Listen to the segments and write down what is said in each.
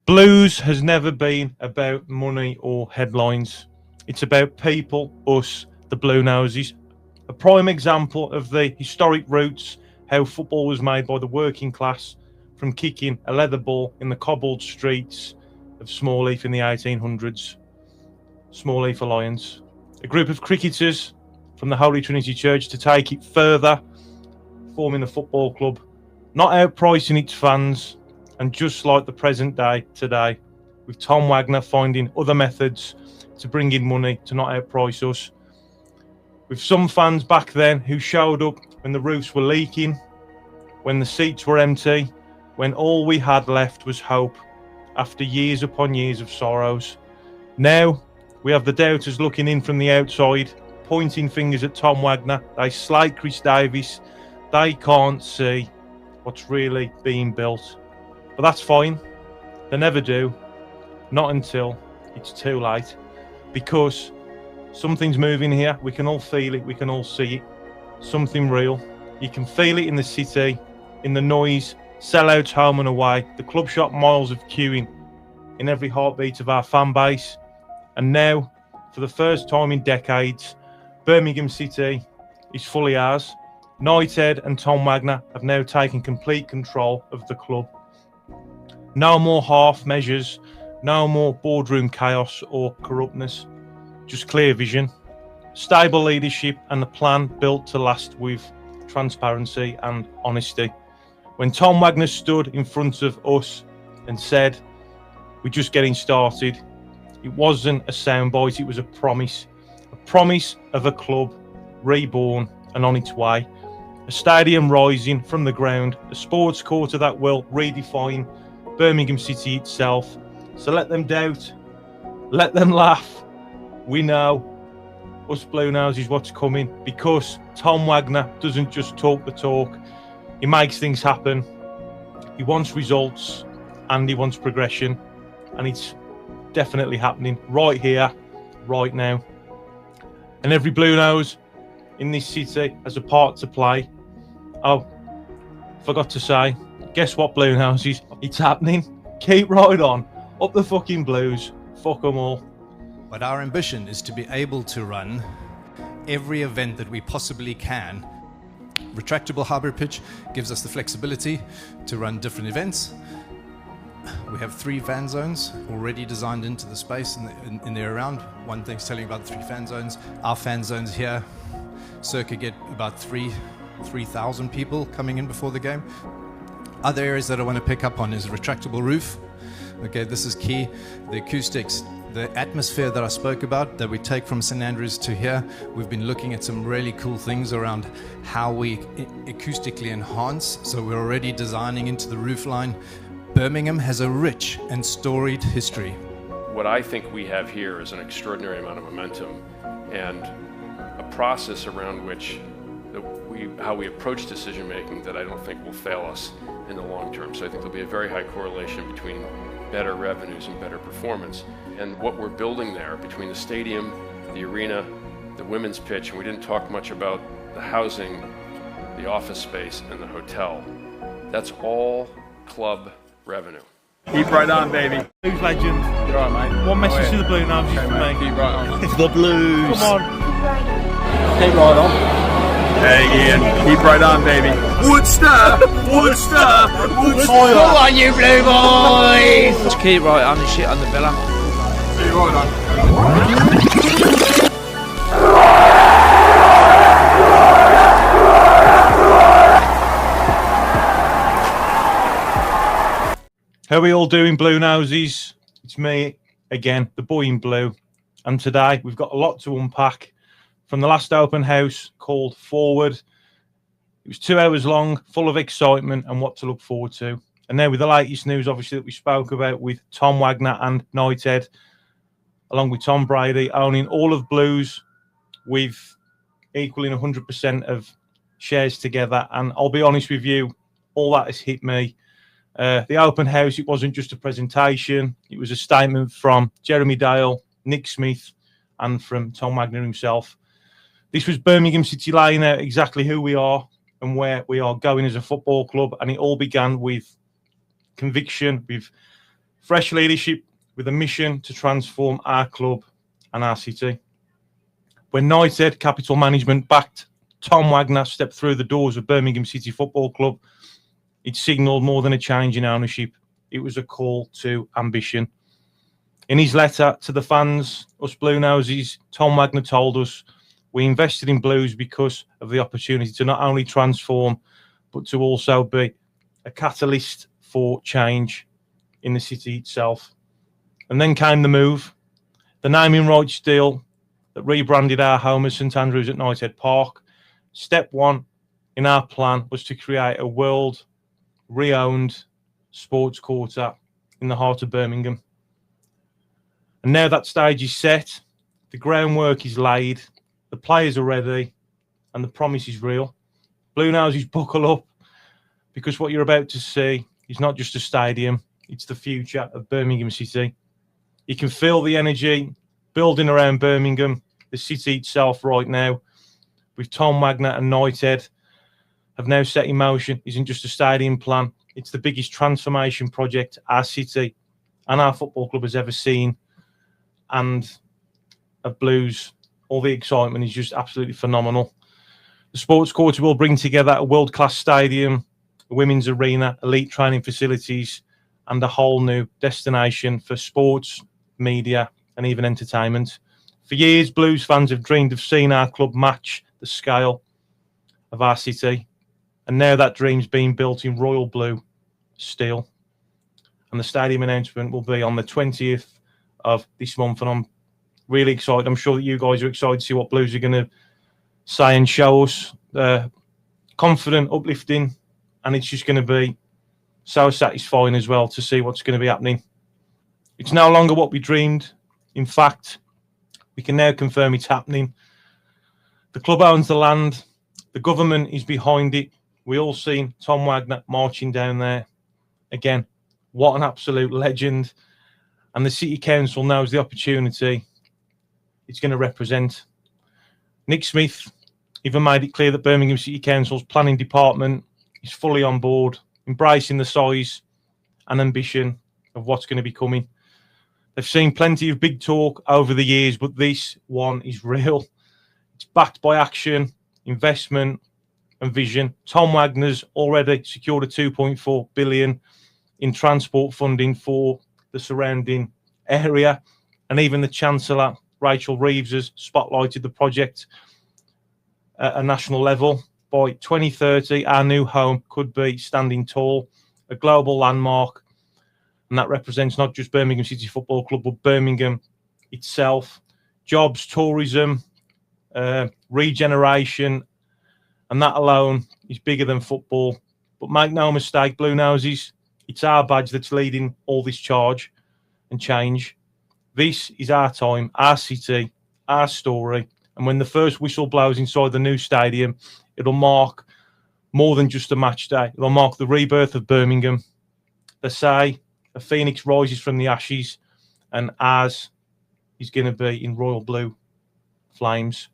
Blues has never been about money or headlines. It's about people, us, the Blue Noses. A prime example of the historic roots, how football was made by the working class from kicking a leather ball in the cobbled streets of Smallheath in the 1800s. Smallheath Alliance. A group of cricketers from the Holy Trinity Church to take it further, forming the football club, not outpricing its fans, and just like the present day today, with Tom Wagner finding other methods to bring in money to not outprice us. With some fans back then who showed up when the roofs were leaking, when the seats were empty, when all we had left was hope, after years upon years of sorrows. Now we have the doubters looking in from the outside, pointing fingers at Tom Wagner. They slate Chris Davis. They can't see what's really being built. But that's fine. They never do. Not until it's too late. Because something's moving here. We can all feel it. We can all see it. Something real. You can feel it in the city, in the noise, sellouts home and away, the club shop miles of queuing, in every heartbeat of our fan base. And now, for the first time in decades, Birmingham City is fully ours. Knighthead and Tom Wagner have now taken complete control of the club. No more half measures, no more boardroom chaos or corruptness, just clear vision, stable leadership and a plan built to last with transparency and honesty. When Tom Wagner stood in front of us and said, "We're just getting started," it wasn't a soundbite, it was a promise of a club reborn and on its way, a stadium rising from the ground, a sports quarter that will redefine Birmingham City itself. So let them doubt, let them laugh. We know, us Blue Noses, what's coming, because Tom Wagner doesn't just talk the talk, he makes things happen. He wants results and he wants progression, and it's definitely happening right here, right now. And every Blue Nose in this city has a part to play. Oh, forgot to say, guess what, Blue Noses? It's happening. Keep right on. Up the fucking Blues. Fuck them all. But our ambition is to be able to run every event that we possibly can. Retractable hybrid pitch gives us the flexibility to run different events. We have 3 fan zones already designed into the space in there around. One thing's telling you about the 3 fan zones. Our fan zones here circa get about 3,000 people coming in before the game. Other areas that I want to pick up on is retractable roof. Okay, this is key. The acoustics, the atmosphere that I spoke about that we take from St Andrews to here, we've been looking at some really cool things around how we acoustically enhance. So we're already designing into the roof line. Birmingham has a rich and storied history. What I think we have here is an extraordinary amount of momentum and a process around which how we approach decision making that I don't think will fail us in the long term. So I think there'll be a very high correlation between better revenues and better performance. And what we're building there between the stadium, the arena, the women's pitch, and we didn't talk much about the housing, the office space, and the hotel. That's all club revenue. Keep right on, baby. Blues legend. You're all right, mate. One message to the Blue Noses for me. Keep right on. It's the Blues. Come on. Keep right on. Hey, Ian. Keep right on, baby. Woodster! Woodster! Woodster! Come on, you Blue boys! Just keep right on and shit on the villa. Keep right on. How are we all doing, Blue Noses? It's me again, the boy in blue. And today we've got a lot to unpack from the last open house called Forward. It was 2 hours long, full of excitement and what to look forward to. And now with the latest news, obviously, that we spoke about with Tom Wagner and Knighthead, along with Tom Brady, owning all of Blues with equaling 100% of shares together. And I'll be honest with you, all that has hit me. The open house, it wasn't just a presentation. It was a statement from Jeremy Dale, Nick Smith, and from Tom Wagner himself. This was Birmingham City laying out exactly who we are and where we are going as a football club. And it all began with conviction, with Fresh leadership with a mission to transform our club and our city. When United Capital Management backed Tom Wagner stepped through the doors of Birmingham City Football Club, it signalled more than a change in ownership. It was a call to ambition. In his letter to the fans, us Blue Noses, Tom Wagner told us, we invested in Blues because of the opportunity to not only transform, but to also be a catalyst for change in the city itself. And then came the move, the naming rights deal that rebranded our home as St Andrews at Knighthead Park. Step one in our plan was to create a world re-owned sports quarter in the heart of Birmingham. And now that stage is set, the groundwork is laid, the players are ready, and the promise is real. Blue Noses, buckle up, because what you're about to see is not just a stadium, it's the future of Birmingham City. You can feel the energy building around Birmingham, the city itself right now, with Tom Wagner and Knighthead have now set in motion. Isn't just a stadium plan, it's the biggest transformation project our city and our football club has ever seen. And at Blues, all the excitement is just absolutely phenomenal. The sports quarter will bring together a world-class stadium, a women's arena, elite training facilities, and a whole new destination for sports, media, and even entertainment. For years, Blues fans have dreamed of seeing our club match the scale of our city. And now that dream's being built in royal blue steel. And the stadium announcement will be on the 20th of this month. And I'm really excited. I'm sure that you guys are excited to see what Blues are going to say and show us. Confident, uplifting, and it's just going to be so satisfying as well to see what's going to be happening. It's no longer what we dreamed. In fact, we can now confirm it's happening. The club owns the land. The government is behind it. We all seen Tom Wagner marching down there. Again, what an absolute legend. And the City Council knows the opportunity it's going to represent. Nick Smith even made it clear that Birmingham City Council's planning department is fully on board, embracing the size and ambition of what's going to be coming. They've seen plenty of big talk over the years, but this one is real. It's backed by action, investment, and vision. Tom Wagner's already secured a 2.4 billion in transport funding for the surrounding area, and even the Chancellor, Rachel Reeves, has spotlighted the project at a national level. By 2030, our new home could be standing tall, a global landmark, and that represents not just Birmingham City Football Club, but Birmingham itself. Jobs, tourism, regeneration, and that alone is bigger than football. But make no mistake, Blue Noses, it's our badge that's leading all this charge and change. This is our time, our city, our story. And when the first whistle blows inside the new stadium, it'll mark more than just a match day. It'll mark the rebirth of Birmingham. They say a phoenix rises from the ashes, and ours is going to be in royal blue flames.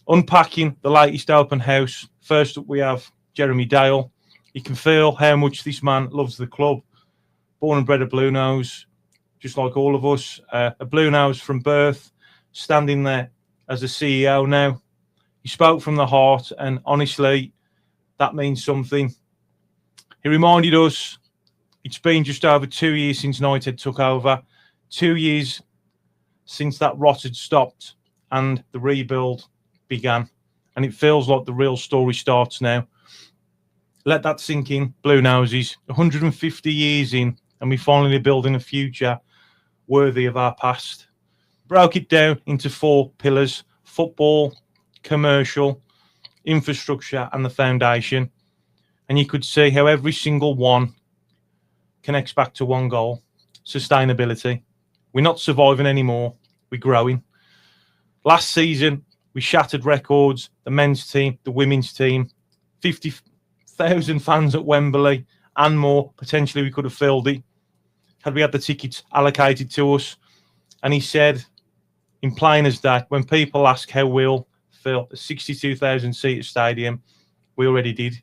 Unpacking the latest open house. First up, we have Jeremy Dale. You can feel how much this man loves the club. Born and bred a Blue Nose, just like all of us. A Blue Nose from birth, standing there as a CEO now. He spoke from the heart, and honestly, that means something. He reminded us it's been just over 2 years since United took over, 2 years since that rot had stopped and the rebuild began. And it feels like the real story starts now. Let that sink in, Blue Noses. 150 years in, and we're finally building a future worthy of our past. Broke it down into 4 pillars: football, commercial, infrastructure, and the foundation. And you could see how every single one connects back to one goal: sustainability. We're not surviving anymore, we're growing. Last season, we shattered records, the men's team, the women's team, 50,000 fans at Wembley and more. Potentially we could have filled it had we had the tickets allocated to us. And he said, in plain as day, when people ask how we'll fill a 62,000 seat stadium, we already did.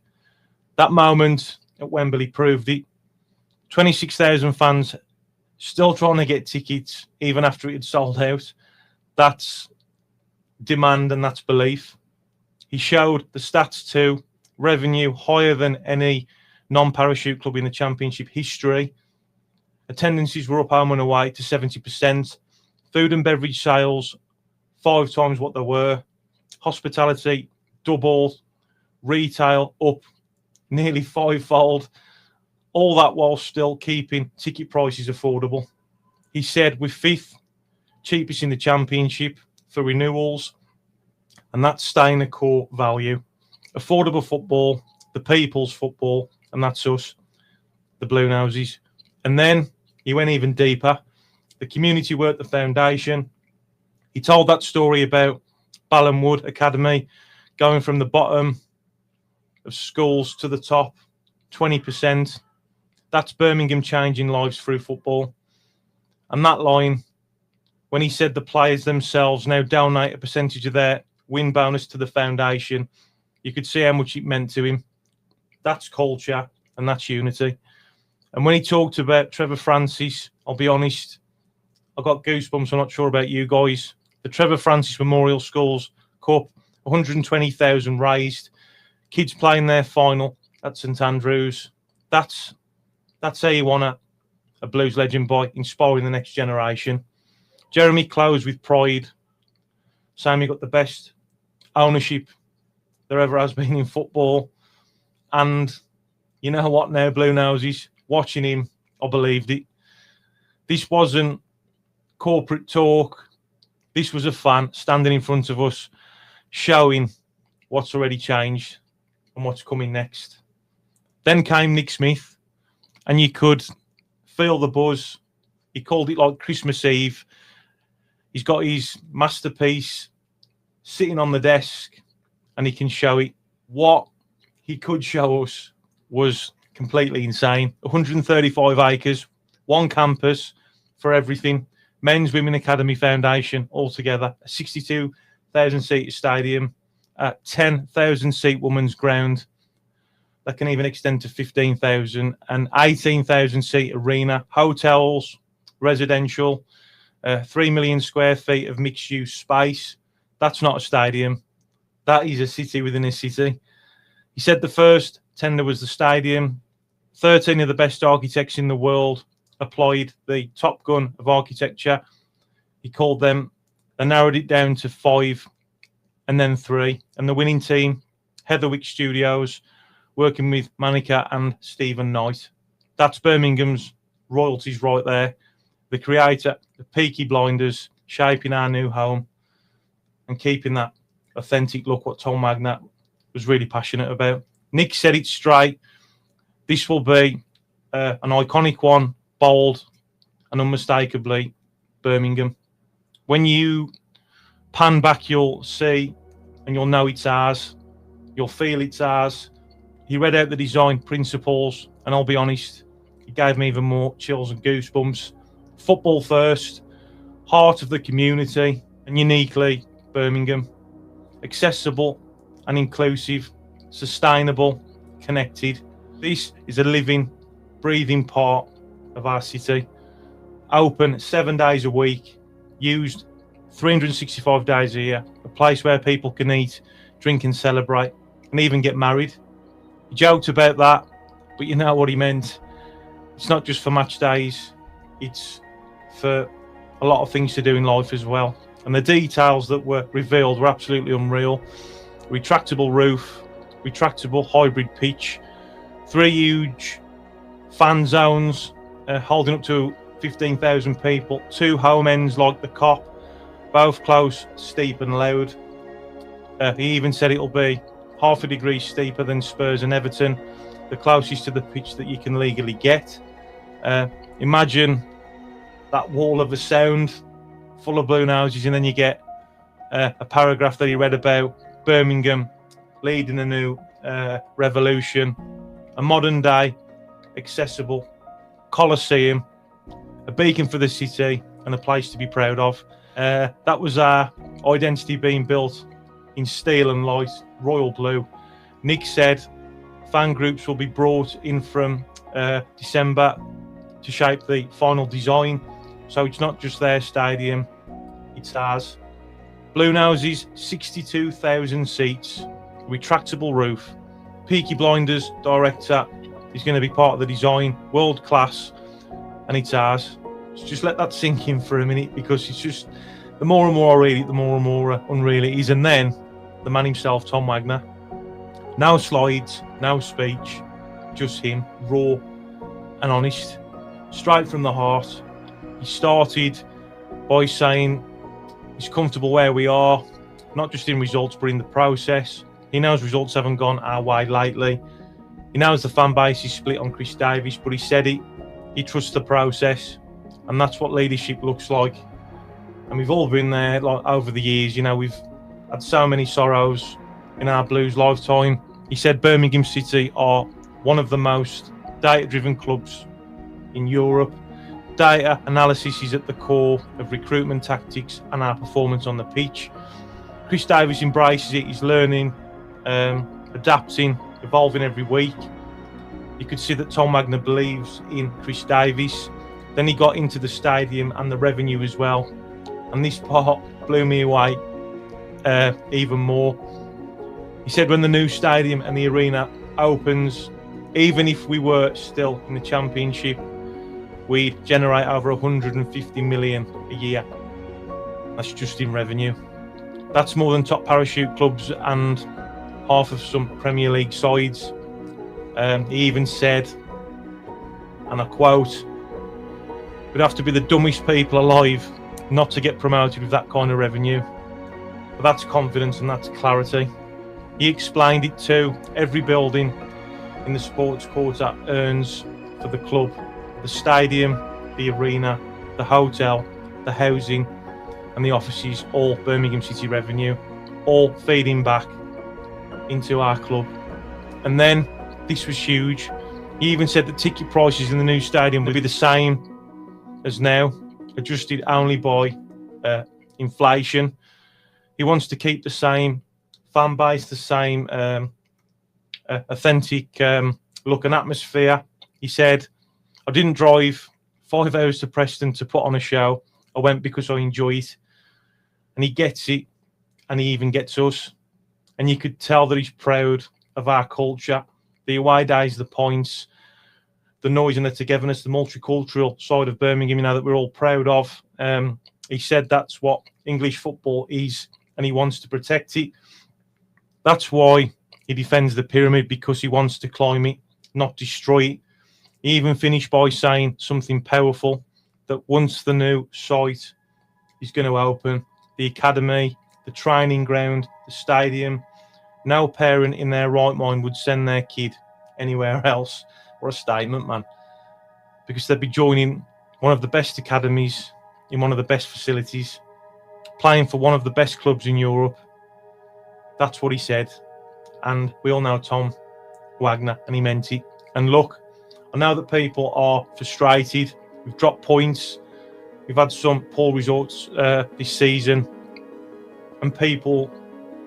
That moment at Wembley proved it. 26,000 fans still trying to get tickets even after it had sold out. That's demand and that's belief. He showed the stats too. Revenue higher than any non-parachute club in the championship history. Attendances were up home and away to 70%. Food and beverage sales 5 times what they were. Hospitality doubled. Retail up nearly 5-fold. All that while still keeping ticket prices affordable. He said we're 5th cheapest in the championship for renewals, and that's staying a core value. Affordable football, the people's football, and that's us, the Bluenoses. And then he went even deeper. The community work, the foundation. He told that story about Ballinwood Academy going from the bottom of schools to the top, 20%. That's Birmingham changing lives through football. And that line, when he said the players themselves now donate a percentage of their win bonus to the foundation, you could see how much it meant to him. That's culture and that's unity. And when he talked about Trevor Francis, I'll be honest, I got goosebumps. I'm not sure about you guys. The Trevor Francis Memorial Schools Cup, 120,000 raised. Kids playing their final at St Andrews. That's how you want a blues legend by inspiring the next generation. Jeremy closed with pride, saying we got the best ownership there ever has been in football. And you know what now, Bluenoses? Watching him, I believed it. This wasn't corporate talk. This was a fan standing in front of us, showing what's already changed and what's coming next. Then came Nick Smith, and you could feel the buzz. He called it like Christmas Eve. He's got his masterpiece sitting on the desk, and he can show it. What he could show us was completely insane. 135 acres, one campus for everything. Men's Women Academy Foundation altogether. A 62,000-seat stadium, a 10,000-seat women's ground that can even extend to 15,000, an 18,000-seat arena, hotels, residential, 3 million square feet of mixed-use space. That's not a stadium. That is a city within a city. He said the first tender was the stadium. 13 of the best architects in the world applied the Top Gun of architecture. He called them, they narrowed it down to 5 and then 3. And the winning team, Heatherwick Studios, working with Manica and Stephen Knight. That's Birmingham's royalties right there. The creator, the Peaky Blinders, shaping our new home and keeping that authentic look, what Tom Wagner was really passionate about. Nick said it straight. This will be an iconic one, bold and unmistakably Birmingham. When you pan back, you'll see and you'll know it's ours. You'll feel it's ours. He read out the design principles, and I'll be honest, it gave me even more chills and goosebumps. Football first, heart of the community, and uniquely Birmingham. Accessible and inclusive, sustainable, connected. This is a living, breathing part of our city. Open 7 days a week, used 365 days a year. A place where people can eat, drink and celebrate, and even get married. He joked about that, but you know what he meant. It's not just for match days, it's for a lot of things to do in life as well. And the details that were revealed were absolutely unreal. Retractable roof, retractable hybrid pitch, 3 huge fan zones holding up to 15,000 people, 2 home ends like the Kop, both close, steep and loud. He even said it'll be half a degree steeper than Spurs and Everton, the closest to the pitch that you can legally get. Imagine that wall of a sound full of Bluenoses, and then you get a paragraph that he read about Birmingham leading a new revolution, a modern day accessible Colosseum, a beacon for the city and a place to be proud of. That was our identity being built in steel and light royal blue. Nick said fan groups will be brought in from December to shape the final design. So it's not just their stadium, it's ours. Bluenoses, 62,000 seats, retractable roof. Peaky Blinders director is going to be part of the design, world class, and it's ours. So just let that sink in for a minute, because it's just, the more and more I read it, the more and more unreal it is. And then the man himself, Tom Wagner, no slides, no speech, just him, raw and honest, straight from the heart. He started by saying he's comfortable where we are, not just in results but in the process. He knows results haven't gone our way lately. He knows the fan base is split on Chris Davies, but he said it. He trusts the process, and that's what leadership looks like. And we've all been there, like, over the years. You know, we've had so many sorrows in our Blues lifetime. He said Birmingham City are one of the most data-driven clubs in Europe. Data analysis is at the core of recruitment tactics and our performance on the pitch. Chris Davies embraces it. He's learning, adapting, evolving every week. You could see that Tom Wagner believes in Chris Davies. Then he got into the stadium and the revenue as well. And this part blew me away even more. He said when the new stadium and the arena opens, even if we were still in the Championship, we'd generate over 150 million a year. That's just in revenue. That's more than top parachute clubs and half of some Premier League sides. He even said, and I quote, "We'd have to be the dumbest people alive not to get promoted with that kind of revenue." But that's confidence and that's clarity. He explained it too. Every building in the sports quarter earns for the club. The stadium, the arena, the hotel, the housing and the offices, all Birmingham City revenue, all feeding back into our club. And then, this was huge, he even said that ticket prices in the new stadium will be the same as now, adjusted only by inflation. He wants to keep the same fan base, the same authentic look and atmosphere. He said, "I didn't drive 5 hours to Preston to put on a show. I went because I enjoy it." And he gets it, and he even gets us. And you could tell that he's proud of our culture, the away days, the points, the noise and the togetherness, the multicultural side of Birmingham, you know, that we're all proud of. He said that's what English football is, and he wants to protect it. That's why he defends the pyramid, because he wants to climb it, not destroy it. He even finished by saying something powerful, that once the new site is going to open, the academy, the training ground, the stadium, no parent in their right mind would send their kid anywhere else. What a statement, man. Because they'd be joining one of the best academies in one of the best facilities, playing for one of the best clubs in Europe. That's what he said. And we all know Tom Wagner, and he meant it. And look, I know that people are frustrated. We've dropped points. We've had some poor results this season. And people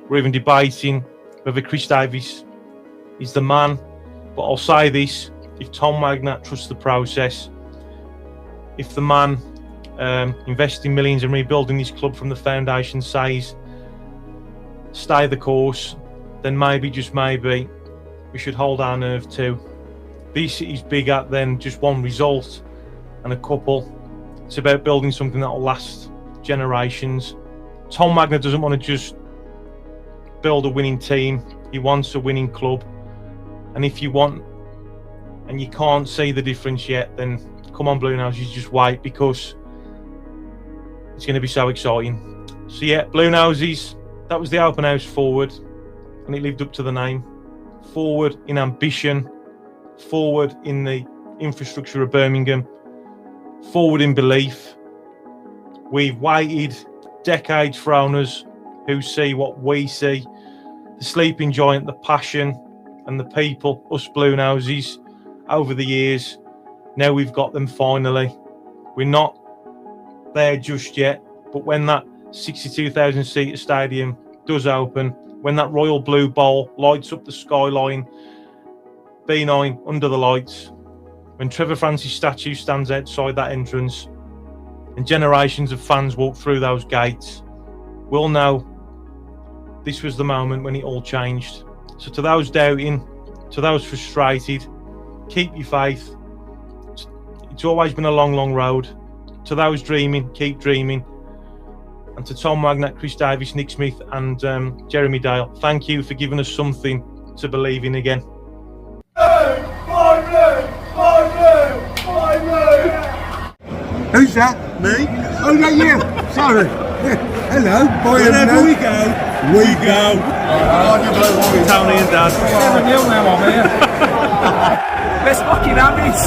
were even debating whether Chris Davies is the man. But I'll say this, if Tom Wagner trusts the process, if the man investing millions in rebuilding this club from the foundation says, stay the course, then maybe, just maybe, we should hold our nerve too. This is bigger than just one result and a couple. It's about building something that will last generations. Tom Wagner doesn't want to just build a winning team. He wants a winning club. And if you want, and you can't see the difference yet, then come on, Bluenoses, just wait, because it's going to be so exciting. So yeah, Bluenoses, that was the open house forward, and it lived up to the name. Forward in ambition, forward in the infrastructure of Birmingham, forward in belief. We've waited decades for owners who see what we see, the sleeping giant, the passion and the people, us Bluenoses, over the years. Now we've got them finally. We're not there just yet, but when that 62,000 seat stadium does open, when that royal blue bowl lights up the skyline, B9 under the lights, when Trevor Francis' statue stands outside that entrance and generations of fans walk through those gates, we'll know this was the moment when it all changed. So to those doubting, to those frustrated, keep your faith. It's always been a long, long road. To those dreaming, keep dreaming. And to Tom Wagner, Chris Davis, Nick Smith and Jeremy Dale, thank you for giving us something to believe in again. Who's that? Me? Oh, yeah, you. Sorry. Hello. Wherever we go, we go. Tony and Dad. 7-0 now, I'm here. Best fucking habits.